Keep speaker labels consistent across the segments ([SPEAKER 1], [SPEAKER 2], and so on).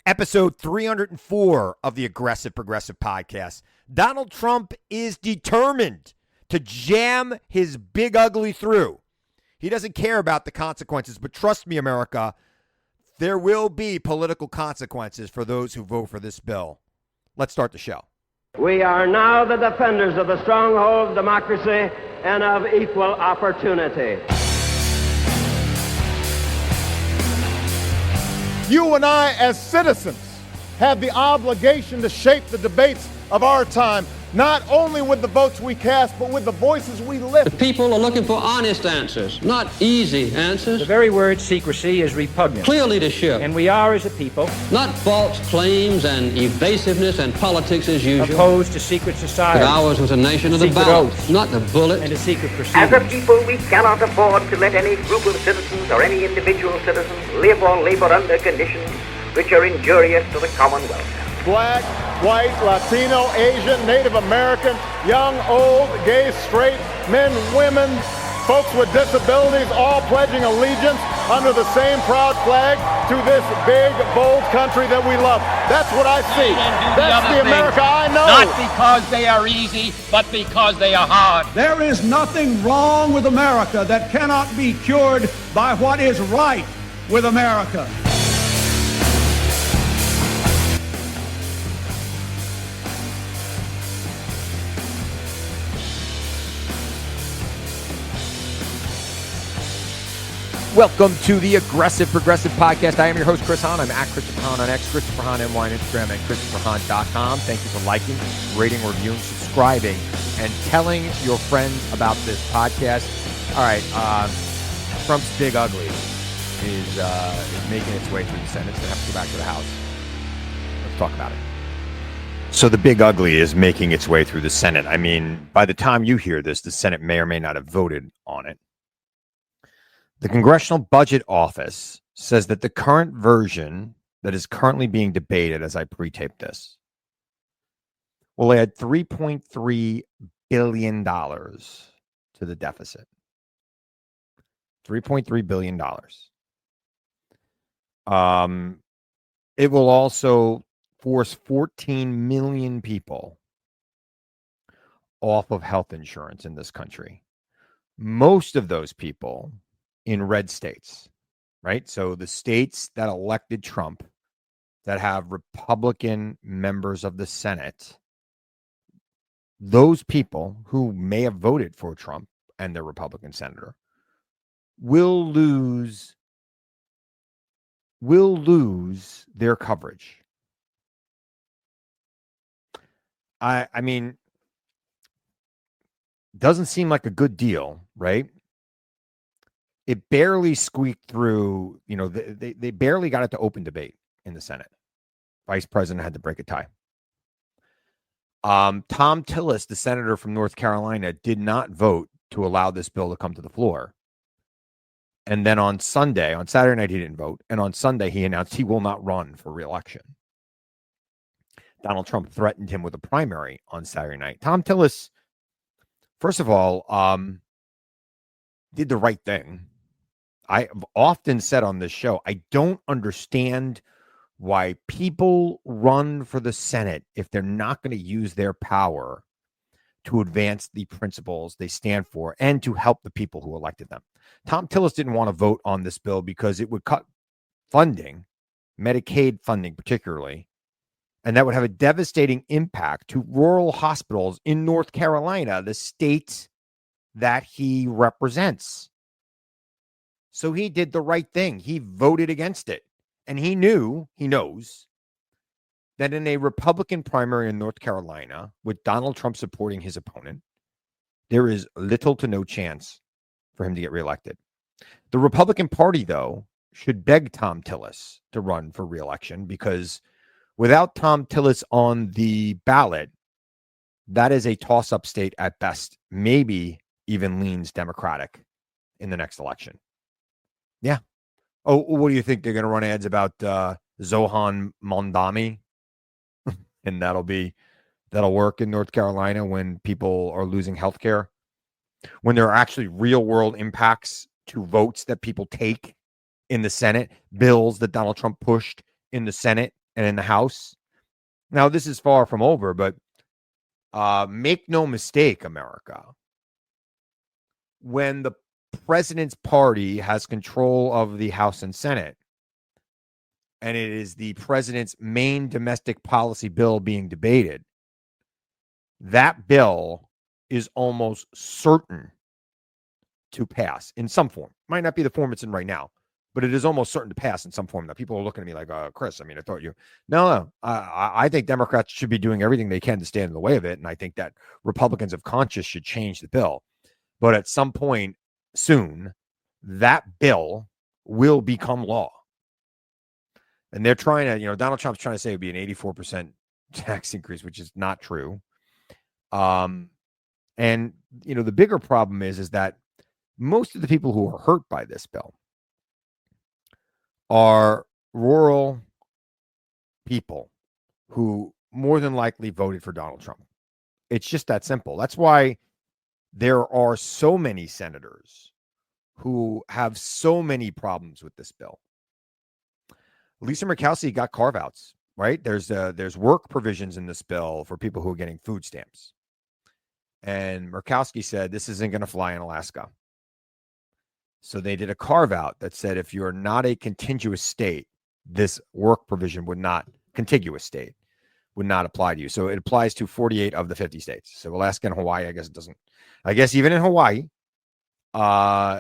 [SPEAKER 1] Episode 304 of the Aggressive Progressive Podcast. Donald Trump is determined to jam his big ugly through. He doesn't care about the consequences, but trust me, America, there will be political consequences for those who vote for this bill. Let's start the show.
[SPEAKER 2] We are now the defenders of the stronghold of democracy and of equal opportunity.
[SPEAKER 3] You and I, as citizens, have the obligation to shape the debates of our time, not only with the votes we cast, but with the voices we lift.
[SPEAKER 4] The people are looking for honest answers, not easy answers.
[SPEAKER 5] The very word secrecy is repugnant.
[SPEAKER 4] Clear leadership.
[SPEAKER 5] And we are, as a people,
[SPEAKER 4] not false claims and evasiveness and politics as usual.
[SPEAKER 5] Opposed to secret society.
[SPEAKER 4] But ours was a nation of the ballot, not the bullet.
[SPEAKER 5] And a secret proceedings.
[SPEAKER 6] As a people, we cannot afford to let any group of citizens or any individual citizen live or labor under conditions which are injurious to the common welfare.
[SPEAKER 3] Black, white, Latino, Asian, Native American, young, old, gay, straight, men, women, folks with disabilities, all pledging allegiance under the same proud flag to this big, bold country that we love. That's what I see. That's the America I know.
[SPEAKER 7] Not because they are easy, but because they are hard.
[SPEAKER 8] There is nothing wrong with America that cannot be cured by what is right with America.
[SPEAKER 1] Welcome to the Aggressive Progressive Podcast. I am your host, Chris Hahn. I'm at Christopher Hahn on X, Christopher Hahn NY on Instagram, and ChristopherHahn.com. Thank you for liking, rating, reviewing, subscribing, and telling your friends about this podcast. All right, Trump's big ugly is making its way through the Senate. It's going to have to go back to the House. Let's talk about it. So the big ugly is making its way through the Senate. I mean, by the time you hear this, the Senate may or may not have voted on it. The Congressional Budget Office says that the current version that is currently being debated as I pre-taped this will add $3.3 billion to the deficit. $3.3 billion. It will also force 14 million people off of health insurance in this country. Most of those people in red states, right? So the states that elected Trump that have Republican members of the Senate, those people who may have voted for Trump and their Republican senator will lose their coverage. I mean, doesn't seem like a good deal, right? It barely squeaked through, they barely got it to open debate in the Senate. Vice President had to break a tie. Tom Tillis, the senator from North Carolina, did not vote to allow this bill to come to the floor. And then on Saturday night, he didn't vote. And on Sunday, he announced he will not run for re-election. Donald Trump threatened him with a primary on Saturday night. Tom Tillis, first of all, did the right thing. I've often said on this show, I don't understand why people run for the Senate if they're not going to use their power to advance the principles they stand for and to help the people who elected them. Tom Tillis didn't want to vote on this bill because it would cut funding, Medicaid funding particularly, and that would have a devastating impact to rural hospitals in North Carolina, the state that he represents. So he did the right thing. He voted against it. And he knows that in a Republican primary in North Carolina, with Donald Trump supporting his opponent, there is little to no chance for him to get reelected. The Republican Party, though, should beg Tom Tillis to run for reelection because without Tom Tillis on the ballot, that is a toss-up state at best, maybe even leans Democratic in the next election. Yeah. Oh, what do you think? They're going to run ads about Zohan Mondami? And that'll work in North Carolina when people are losing health care? When there are actually real-world impacts to votes that people take in the Senate, bills that Donald Trump pushed in the Senate and in the House. Now, this is far from over, but make no mistake, America. When the president's party has control of the House and Senate, and it is the president's main domestic policy bill being debated, that bill is almost certain to pass in some form. Might not be the form it's in right now, but it is almost certain to pass in some form. Now, people are looking at me like, Chris, I mean, I thought you... No. I think Democrats should be doing everything they can to stand in the way of it, and I think that Republicans of conscience should change the bill. But at some point soon, that bill will become law. And they're trying to, Donald Trump's trying to say it would be an 84% tax increase, which is not true. And, the bigger problem is that most of the people who are hurt by this bill are rural people who more than likely voted for Donald Trump. It's just that simple. That's why there are so many senators who have so many problems with this bill. Lisa Murkowski got carve-outs, right? There's work provisions in this bill for people who are getting food stamps. And Murkowski said this isn't going to fly in Alaska. So they did a carve-out that said if you're not a contiguous state, this work provision would not apply to you. So it applies to 48 of the 50 states. So Alaska and Hawaii, I guess it doesn't. I guess even in Hawaii,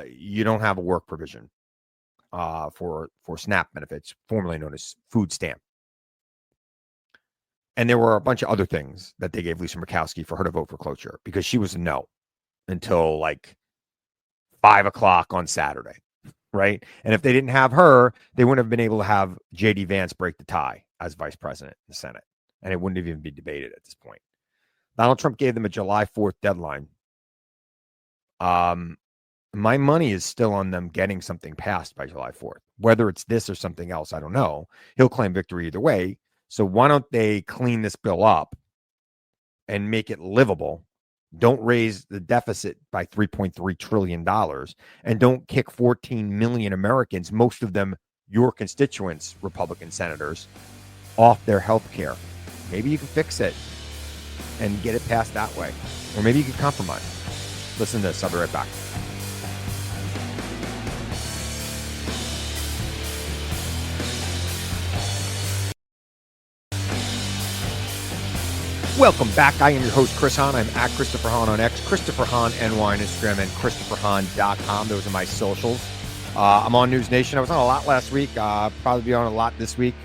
[SPEAKER 1] you don't have a work provision for SNAP benefits, formerly known as food stamp. And there were a bunch of other things that they gave Lisa Murkowski for her to vote for cloture because she was a no until like 5 o'clock on Saturday, right? And if they didn't have her, they wouldn't have been able to have J.D. Vance break the tie as vice president in the Senate. And it wouldn't have even been debated at this point. Donald Trump gave them a July 4th deadline. My money is still on them getting something passed by July 4th. Whether it's this or something else, I don't know. He'll claim victory either way. So why don't they clean this bill up and make it livable? Don't raise the deficit by $3.3 trillion and don't kick 14 million Americans, most of them your constituents, Republican senators, off their health care. Maybe you can fix it and get it passed that way. Or maybe you can compromise. Listen to this. I'll be right back. Welcome back. I am your host, Chris Hahn. I'm at Christopher Hahn on X, Christopher Hahn NY on Instagram, and ChristopherHahn.com. Those are my socials. I'm on News Nation. I was on a lot last week. Probably be on a lot this week.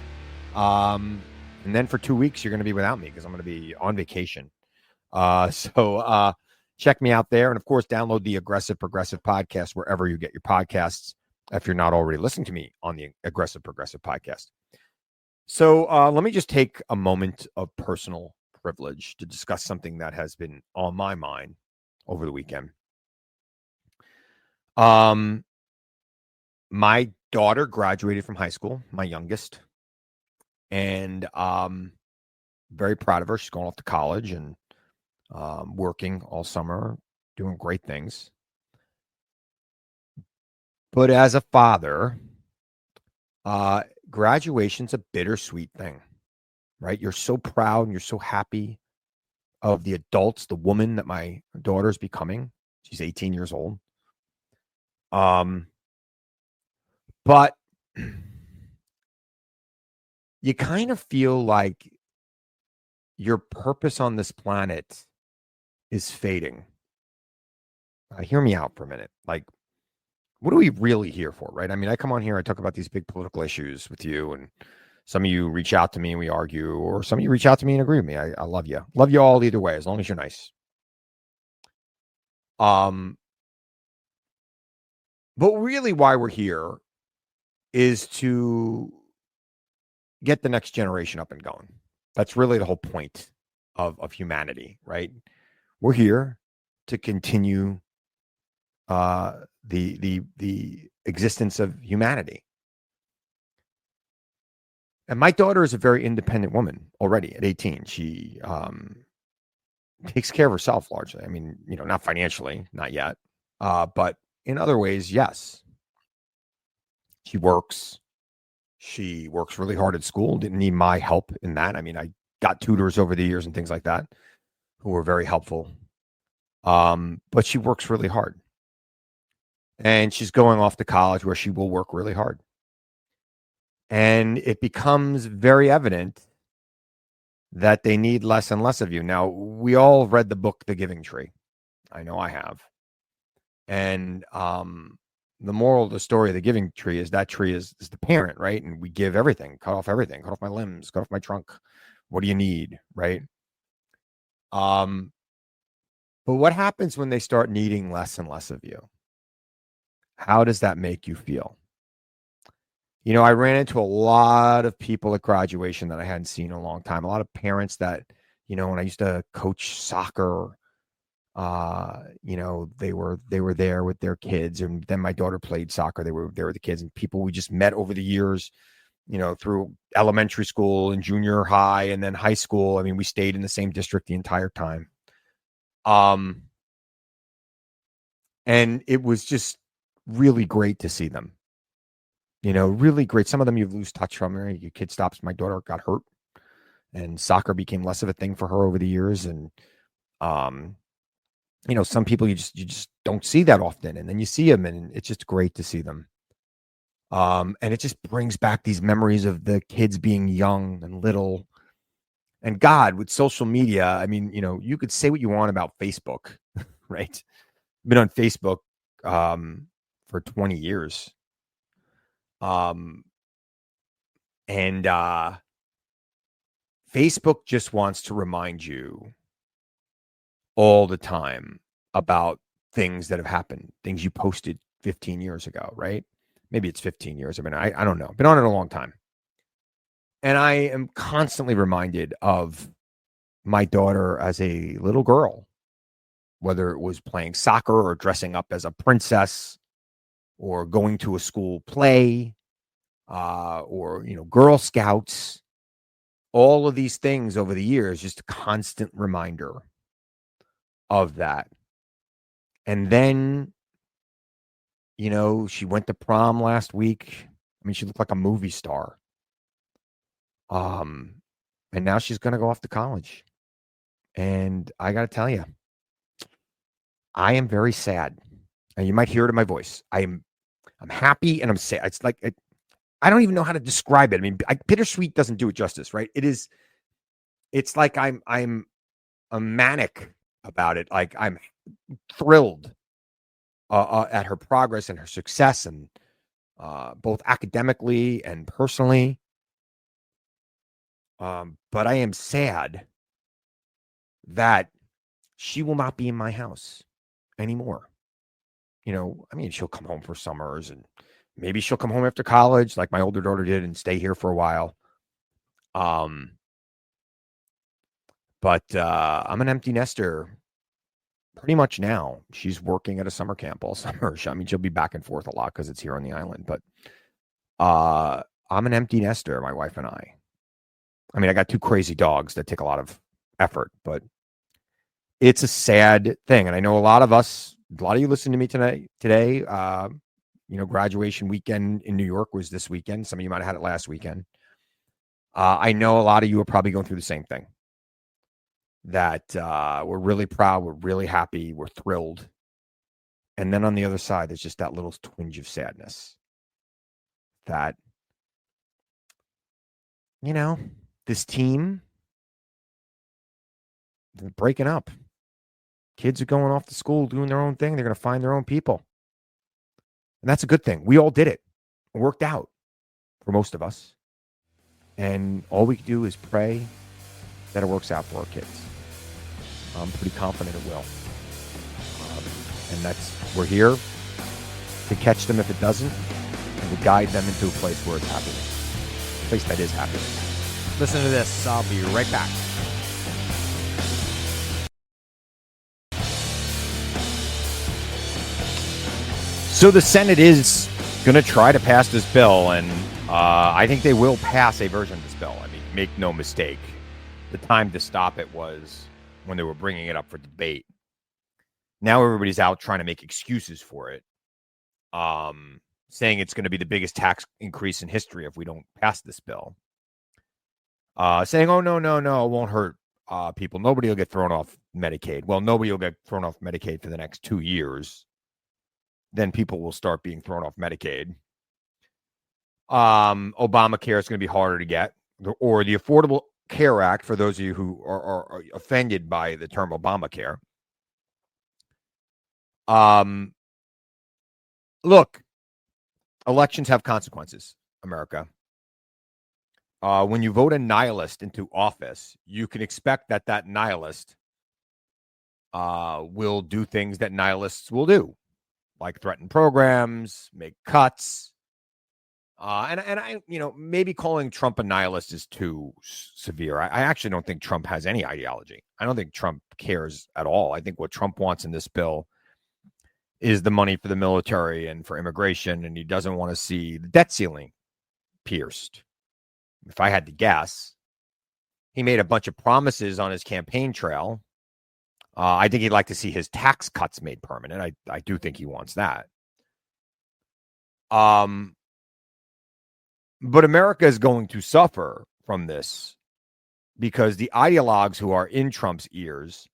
[SPEAKER 1] And then for 2 weeks, you're going to be without me because I'm going to be on vacation. So check me out there. And, of course, download the Aggressive Progressive podcast wherever you get your podcasts if you're not already listening to me on the Aggressive Progressive podcast. So let me just take a moment of personal privilege to discuss something that has been on my mind over the weekend. My daughter graduated from high school, my youngest, and very proud of her. She's going off to college and working all summer, doing great things. But as a father, graduation's a bittersweet thing. Right? You're so proud and you're so happy of the adults, the woman that my daughter's becoming. She's 18 years old. But you kind of feel like your purpose on this planet is fading. Hear me out for a minute. Like, what are we really here for, right? I mean, I come on here, I talk about these big political issues with you, and some of you reach out to me and we argue, or some of you reach out to me and agree with me. I love you. Love you all either way, as long as you're nice. But really why we're here is to get the next generation up and going. That's really the whole point of humanity, right? We're here to continue the existence of humanity. And my daughter is a very independent woman already at 18. She takes care of herself largely. I mean, not financially, not yet. But in other ways, yes. She works. She works really hard at school. Didn't need my help in that. I mean, I got tutors over the years and things like that who were very helpful. But she works really hard. And she's going off to college where she will work really hard. And it becomes very evident that they need less and less of you. Now, we all read the book, The Giving Tree. I know I have. And the moral of the story of the giving tree is that tree is the parent, right? And we give everything, cut off my limbs, cut off my trunk. What do you need, right? But what happens when they start needing less and less of you? How does that make you feel? You know, I ran into a lot of people at graduation that I hadn't seen in a long time. A lot of parents that, you know, when I used to coach soccer, you know, they were there with their kids, and then my daughter played soccer. They were there with the kids, and people we just met over the years, you know, through elementary school and junior high and then high school. I mean, we stayed in the same district the entire time. And it was just really great to see them. You know, really great. Some of them you lose touch from. Right? Your kid stops. My daughter got hurt, and soccer became less of a thing for her over the years. And you know, some people you just don't see that often, and then you see them, and it's just great to see them. And it just brings back these memories of the kids being young and little. And God, with social media, I mean, you know, you could say what you want about Facebook, right? Been on Facebook for 20 years. And Facebook just wants to remind you all the time about things that have happened, things you posted 15 years ago, right? Maybe it's 15 years. I mean, I don't know. Been on it a long time. And I am constantly reminded of my daughter as a little girl, whether it was playing soccer or dressing up as a princess or going to a school play or, you know, Girl Scouts, all of these things over the years, just a constant reminder of that. And then, you know, she went to prom last week. I mean, she looked like a movie star. And now she's going to go off to college. And I got to tell you, I am very sad. And you might hear it in my voice. I'm happy and I'm sad. It's like, I don't even know how to describe it. I mean, bittersweet doesn't do it justice, right? It's like I'm a manic about it. Like I'm thrilled at her progress and her success, and both academically and personally. But I am sad that she will not be in my house anymore. You know, I mean, she'll come home for summers, and maybe she'll come home after college like my older daughter did and stay here for a while. But I'm an empty nester pretty much now. She's working at a summer camp all summer. I mean, she'll be back and forth a lot because it's here on the island. But I'm an empty nester, my wife and I. I mean, I got two crazy dogs that take a lot of effort, but it's a sad thing. And I know a lot of you listen to me today, you know, graduation weekend in New York was this weekend. Some of you might have had it last weekend. I know a lot of you are probably going through the same thing. That we're really proud, we're really happy, we're thrilled. And then on the other side, there's just that little twinge of sadness that, you know, this team, they're breaking up. Kids are going off to school, doing their own thing. They're going to find their own people. And that's a good thing. We all did it. It worked out for most of us. And all we can do is pray that it works out for our kids. I'm pretty confident it will. And we're here to catch them if it doesn't, and to guide them into a place where it's happiness. A place that is happiness.
[SPEAKER 9] Listen to this. I'll be right back.
[SPEAKER 1] So the Senate is going to try to pass this bill, and I think they will pass a version of this bill. I mean, make no mistake. The time to stop it was when they were bringing it up for debate. Now everybody's out trying to make excuses for it. saying it's going to be the biggest tax increase in history if we don't pass this bill. Saying, oh, no, it won't hurt people. Nobody will get thrown off Medicaid. Well, nobody will get thrown off Medicaid for the next 2 years. Then people will start being thrown off Medicaid. Obamacare is going to be harder to get, or the Affordable Care Act, for those of you who are offended by the term Obamacare. Look, elections have consequences, America. When you vote a nihilist into office, you can expect that nihilist will do things that nihilists will do, like threaten programs, make cuts. And I, maybe calling Trump a nihilist is too severe. I actually don't think Trump has any ideology. I don't think Trump cares at all. I think what Trump wants in this bill is the money for the military and for immigration, and he doesn't want to see the debt ceiling pierced. If I had to guess, he made a bunch of promises on his campaign trail. I think he'd like to see his tax cuts made permanent. I do think he wants that. But America is going to suffer from this because the ideologues who are in Trump's ears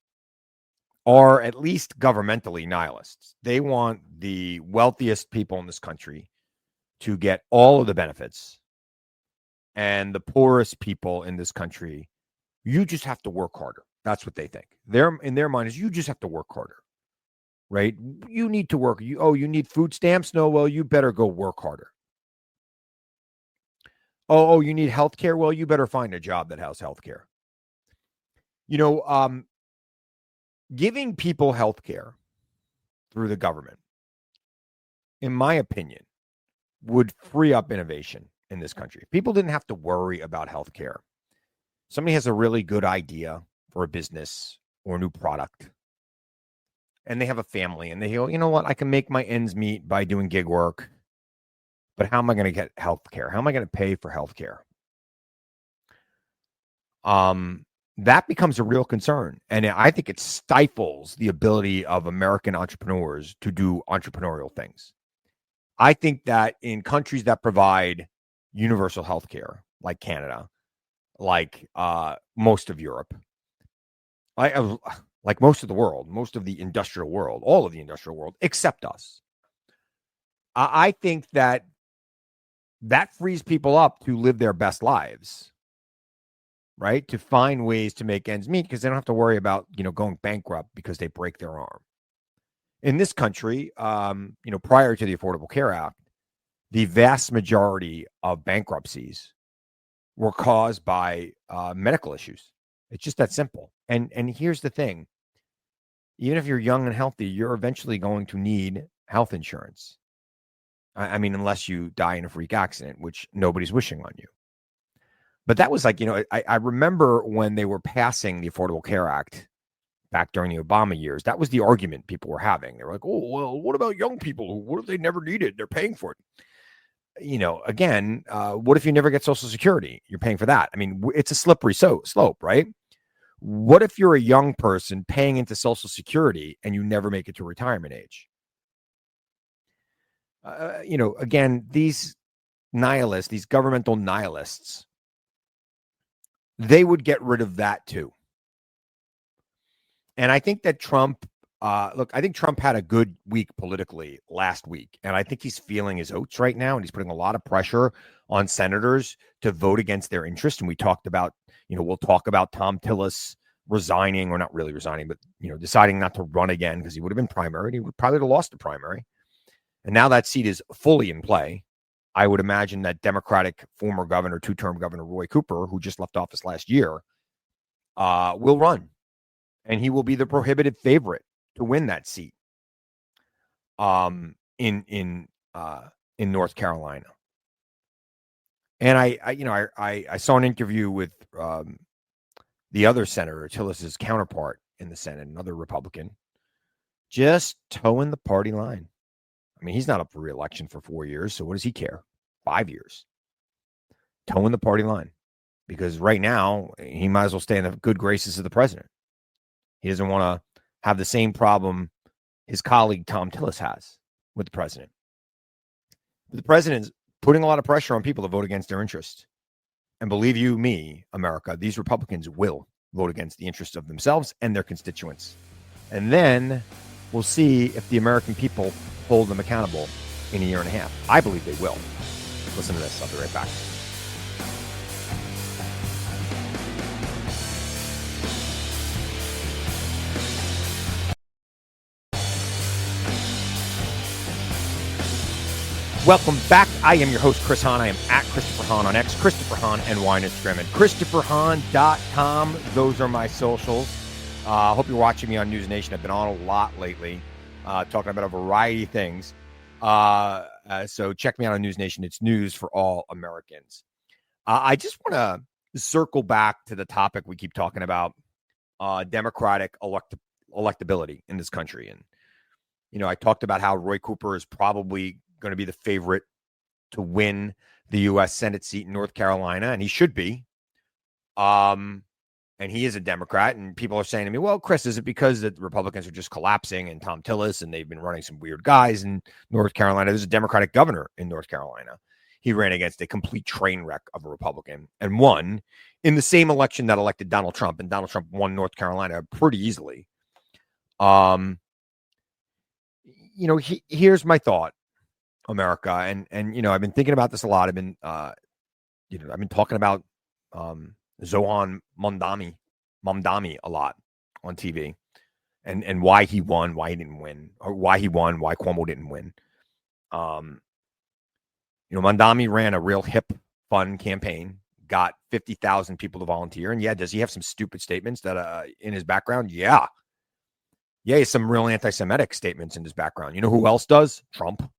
[SPEAKER 1] are at least governmentally nihilists. They want the wealthiest people in this country to get all of the benefits, and the poorest people in this country, you just have to work harder. That's what they think. In their mind is you just have to work harder, right? You need to work. You need food stamps? No, well, you better go work harder. Oh, you need health care? Well, you better find a job that has health care. Giving people health care through the government, in my opinion, would free up innovation in this country. If people didn't have to worry about health care, somebody has a really good idea for a business or a new product, and they have a family, and they go, you know what, I can make my ends meet by doing gig work, but how am I going to get health care? How am I going to pay for health care? That becomes a real concern. And I think it stifles the ability of American entrepreneurs to do entrepreneurial things. I think that in countries that provide universal health care, like Canada, like most of Europe, like most of the world, most of the industrial world, all of the industrial world, except us, I think that frees people up to live their best lives, right? To find ways to make ends meet because they don't have to worry about, going bankrupt because they break their arm. In this country, prior to the Affordable Care Act, the vast majority of bankruptcies were caused by medical issues. It's just that simple. And here's the thing. Even if you're young and healthy, you're eventually going to need health insurance. I mean, unless you die in a freak accident, which nobody's wishing on you. But that was like, I remember when they were passing the Affordable Care Act back during the Obama years, that was the argument people were having. They were like, oh, well, what about young people? What if they never need it? They're paying for it. Again, what if you never get Social Security? You're paying for that. I mean, it's a slippery slope, right? What if you're a young person paying into Social Security and you never make it to retirement age? Again, these nihilists, these governmental nihilists, they would get rid of that too. And I think that Trump, I think Trump had a good week politically last week. And I think he's feeling his oats right now. And he's putting a lot of pressure on senators to vote against their interest. And we talked about, we'll talk about Tom Tillis resigning, or not really resigning, but, deciding not to run again because he would have been primary. He would probably have lost the primary. And now that seat is fully in play. I would imagine that Democratic former governor, two-term Governor Roy Cooper, who just left office last year, will run. And he will be the prohibitive favorite to win that seat in North Carolina. And I saw an interview with the other senator, Tillis's counterpart in the Senate, another Republican, just towing the party line. I mean, he's not up for re-election for 4 years, so what does he care? 5 years. Towing the party line. Because right now, he might as well stay in the good graces of the president. He doesn't want to have the same problem his colleague Tom Tillis has with the president. The president's putting a lot of pressure on people to vote against their interests. And believe you me, America, these Republicans will vote against the interests of themselves and their constituents. And then we'll see if the American people hold them accountable in a year and a half. I believe they will. Listen to this. I'll be right back. Welcome back. I am your host, Chris Hahn. I am at Christopher Hahn on X, Christopher Hahn, NY on Instagram, and ChristopherHahn.com. Those are my socials. I hope you're watching me on News Nation. I've been on a lot lately, talking about a variety of things. So check me out on News Nation. It's news for all Americans. I just want to circle back to the topic we keep talking about, Democratic electability in this country. And, you know, I talked about how Roy Cooper is probably going to be the favorite to win the U.S. Senate seat in North Carolina, and he should be. And he is a Democrat, and people are saying to me, well, Chris, is it because the Republicans are just collapsing and Tom Tillis and they've been running some weird guys in North Carolina? There's a Democratic governor in North Carolina. He ran against a complete train wreck of a Republican and won in the same election that elected Donald Trump, and Donald Trump won North Carolina pretty easily. You know, here's my thought, America, and you know, I've been thinking about this a lot. I've been talking about Zohan Mamdani a lot on TV, and why he won, why he didn't win, or why he won, why Cuomo didn't win. You know, Mamdani ran a real hip, fun campaign, got 50,000 people to volunteer, and yeah, does he have some stupid statements that in his background? Yeah, he has some real anti-Semitic statements in his background. You know who else does? Trump.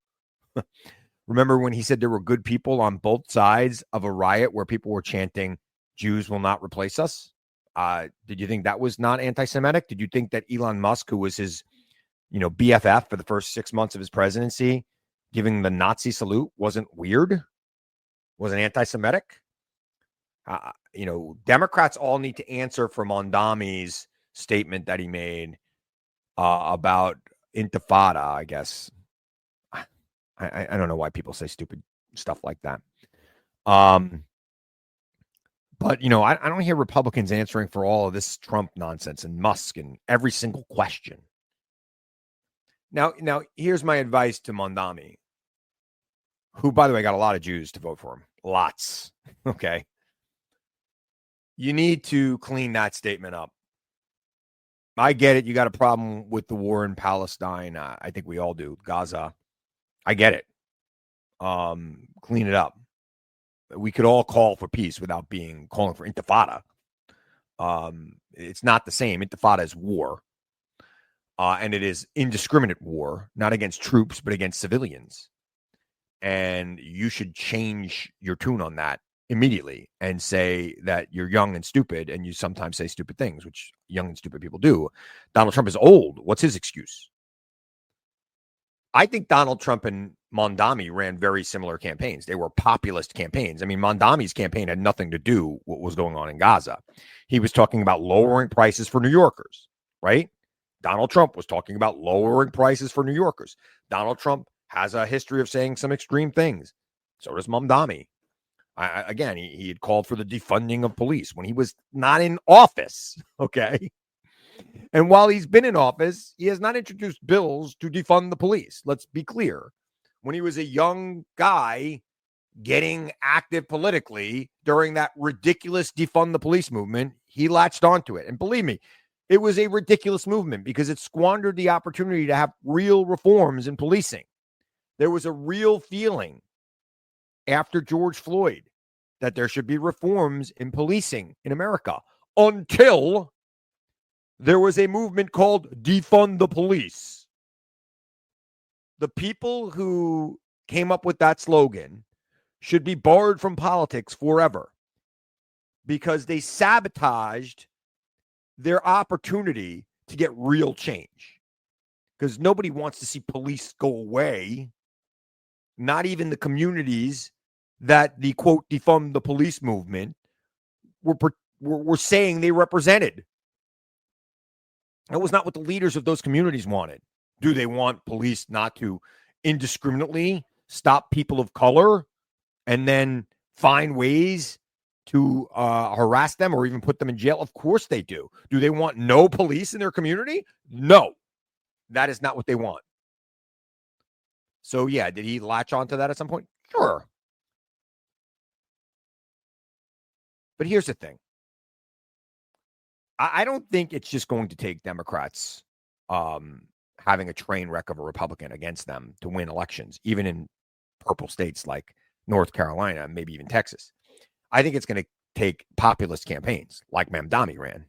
[SPEAKER 1] Remember when he said there were good people on both sides of a riot where people were chanting, Jews will not replace us? Did you think that was not anti-Semitic? Did you think that Elon Musk, who was his, BFF for the first 6 months of his presidency, giving the Nazi salute wasn't weird? Wasn't anti-Semitic? Democrats all need to answer for Mamdani's statement that he made about Intifada, I guess. I don't know why people say stupid stuff like that. But, I don't hear Republicans answering for all of this Trump nonsense and Musk and every single question. Now, here's my advice to Mamdani, who, by the way, got a lot of Jews to vote for him. Lots. Okay. You need to clean that statement up. I get it. You got a problem with the war in Palestine. I think we all do. Gaza. I get it. Clean it up. We could all call for peace without calling for intifada. It's not the same. Intifada is war. And it is indiscriminate war, not against troops, but against civilians. And you should change your tune on that immediately and say that you're young and stupid, and you sometimes say stupid things, which young and stupid people do. Donald Trump is old. What's his excuse? I think Donald Trump and Mamdani ran very similar campaigns. They were populist campaigns. I mean, Mamdani's campaign had nothing to do with what was going on in Gaza. He was talking about lowering prices for New Yorkers, right? Donald Trump was talking about lowering prices for New Yorkers. Donald Trump has a history of saying some extreme things. So does Mamdani. Again, he had called for the defunding of police when he was not in office, okay? And while he's been in office, he has not introduced bills to defund the police. Let's be clear. When he was a young guy getting active politically during that ridiculous defund the police movement, he latched onto it. And believe me, it was a ridiculous movement because it squandered the opportunity to have real reforms in policing. There was a real feeling after George Floyd that there should be reforms in policing in America until there was a movement called Defund the Police. The people who came up with that slogan should be barred from politics forever because they sabotaged their opportunity to get real change. Because nobody wants to see police go away, not even the communities that the, quote, defund the police movement were saying they represented. That was not what the leaders of those communities wanted. Do they want police not to indiscriminately stop people of color and then find ways to harass them or even put them in jail? Of course they do. Do they want no police in their community? No, that is not what they want. So, yeah, did he latch onto that at some point? Sure. But here's the thing. I don't think it's just going to take Democrats having a train wreck of a Republican against them to win elections, even in purple states like North Carolina, maybe even Texas. I think it's going to take populist campaigns like Mamdani ran,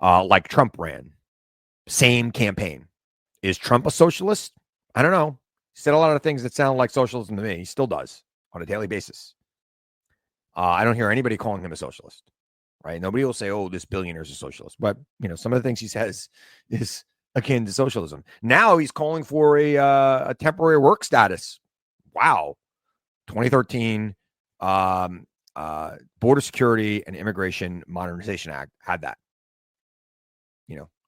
[SPEAKER 1] like Trump ran. Same campaign. Is Trump a socialist? I don't know. He said a lot of things that sound like socialism to me. He still does on a daily basis. I don't hear anybody calling him a socialist, right? Nobody will say, oh, this billionaire is a socialist. But, some of the things he says is akin to socialism. Now he's calling for a temporary work status. Wow. 2013 Border Security and Immigration Modernization Act had that.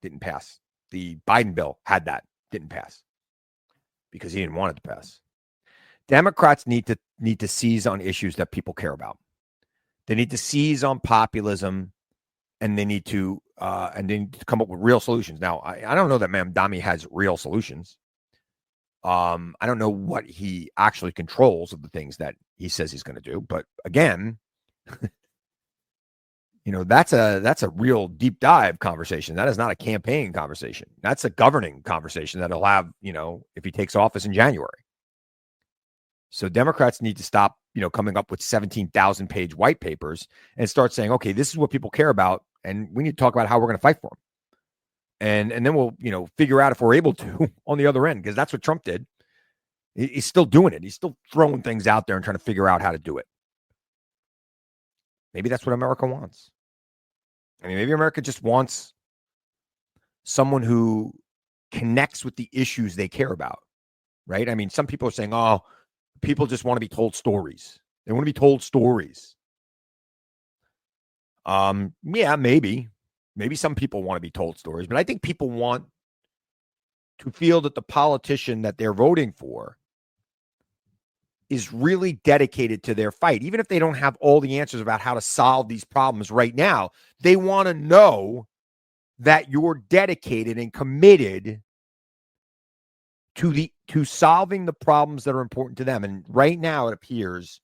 [SPEAKER 1] Didn't pass. The Biden bill had that. Didn't pass because he didn't want it to pass. Democrats need to seize on issues that people care about. They need to seize on populism, and they need to come up with real solutions. Now, I don't know that Mamdani has real solutions. I don't know what he actually controls of the things that he says he's going to do. But again, that's a real deep dive conversation. That is not a campaign conversation. That's a governing conversation that he'll have, if he takes office in January. So Democrats need to stop, coming up with 17,000 page white papers and start saying, okay, this is what people care about. And we need to talk about how we're going to fight for them. And then we'll, figure out if we're able to on the other end, because that's what Trump did. He's still doing it. He's still throwing things out there and trying to figure out how to do it. Maybe that's what America wants. Maybe America just wants someone who connects with the issues they care about, right? Some people are saying, oh, people just want to be told stories. They want to be told stories. Yeah, maybe. Maybe some people want to be told stories, but I think people want to feel that the politician that they're voting for is really dedicated to their fight. Even if they don't have all the answers about how to solve these problems right now, they want to know that you're dedicated and committed to solving the problems that are important to them. And right now it appears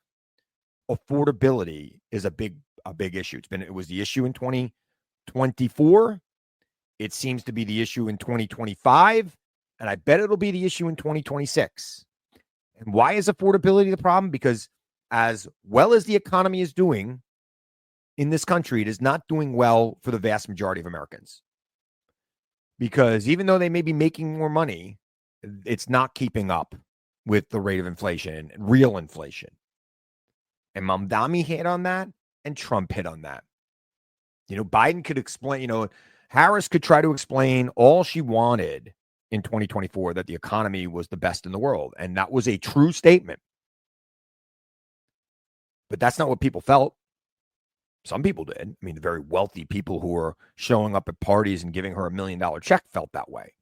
[SPEAKER 1] affordability is a big issue. It was the issue in 2024. It seems to be the issue in 2025, and I bet it'll be the issue in 2026. And why is affordability the problem? Because as well as the economy is doing in this country, it is not doing well for the vast majority of Americans. Because even though they may be making more money, it's not keeping up with the rate of inflation, real inflation. And Mamdani hit on that, and Trump hit on that. Biden could explain, Harris could try to explain all she wanted in 2024 that the economy was the best in the world. And that was a true statement. But that's not what people felt. Some people did. The very wealthy people who were showing up at parties and giving her $1 million check felt that way.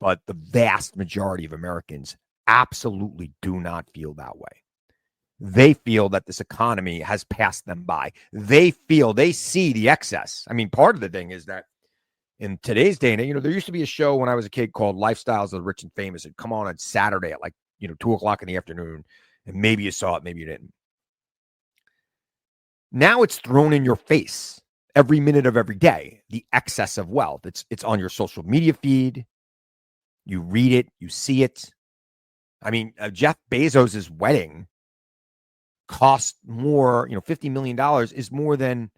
[SPEAKER 1] But the vast majority of Americans absolutely do not feel that way. They feel that this economy has passed them by. They see the excess. Part of the thing is that in today's day and age, there used to be a show when I was a kid called Lifestyles of the Rich and Famous. It'd come on Saturday at 2:00 in the afternoon. And maybe you saw it, maybe you didn't. Now it's thrown in your face every minute of every day, the excess of wealth. It's on your social media feed. You read it, you see it. Jeff Bezos' wedding cost more, $50 million is more than,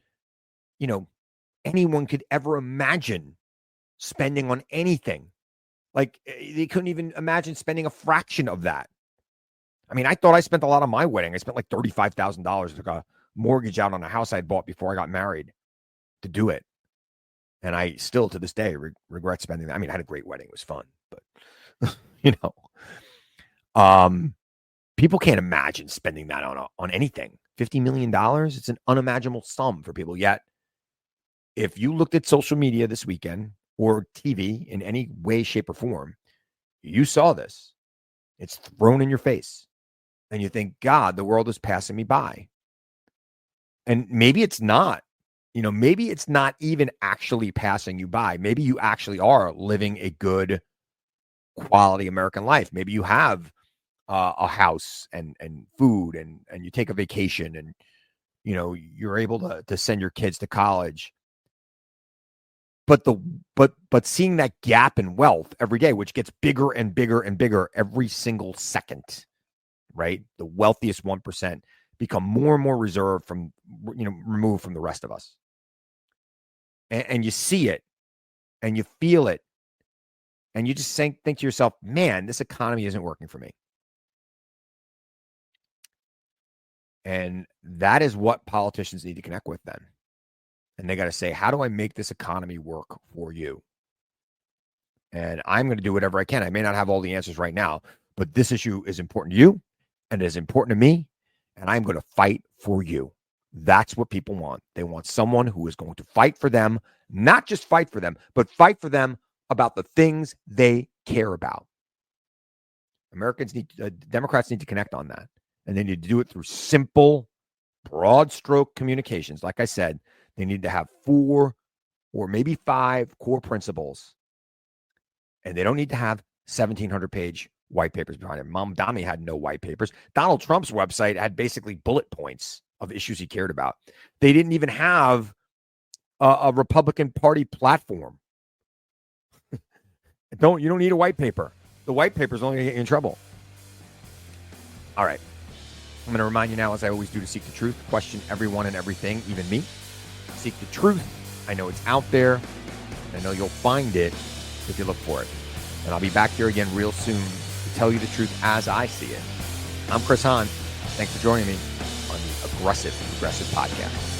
[SPEAKER 1] anyone could ever imagine spending on anything. They couldn't even imagine spending a fraction of that. I thought I spent a lot on my wedding. I spent like $35,000, took a mortgage out on a house I bought before I got married to do it. And I still, to this day, regret spending that. I had a great wedding. It was fun. But, people can't imagine spending that on anything. $50 million, it's an unimaginable sum for people. Yet, if you looked at social media this weekend or TV in any way, shape, or form, you saw this. It's thrown in your face. And you think, God, the world is passing me by. And maybe it's not. Maybe it's not even actually passing you by. Maybe you actually are living a good quality American life. Maybe you have a house and food and you take a vacation and, you're able to send your kids to college. But seeing that gap in wealth every day, which gets bigger and bigger and bigger every single second, right? The wealthiest 1% become more and more reserved from, removed from the rest of us. And you see it and you feel it. And you just think to yourself, man, this economy isn't working for me. And that is what politicians need to connect with then. And they got to say, how do I make this economy work for you? And I'm going to do whatever I can. I may not have all the answers right now, but this issue is important to you and it is important to me. And I'm going to fight for you. That's what people want. They want someone who is going to fight for them, not just fight for them, but fight for them about the things they care about. Democrats need to connect on that. And they need to do it through simple, broad stroke communications. Like I said, they need to have 4 or maybe 5 core principles. And they don't need to have 1,700-page white papers behind it. Mamdani had no white papers. Donald Trump's website had basically bullet points of issues he cared about. They didn't even have a Republican Party platform. You don't need a white paper. The white paper is only going to get you in trouble. All right. I'm going to remind you now, as I always do, to seek the truth, question everyone and everything, even me. Seek the truth. I know it's out there. I know you'll find it if you look for it. And I'll be back here again real soon to tell you the truth as I see it. I'm Chris Hahn. Thanks for joining me on the Aggressive Progressive Podcast.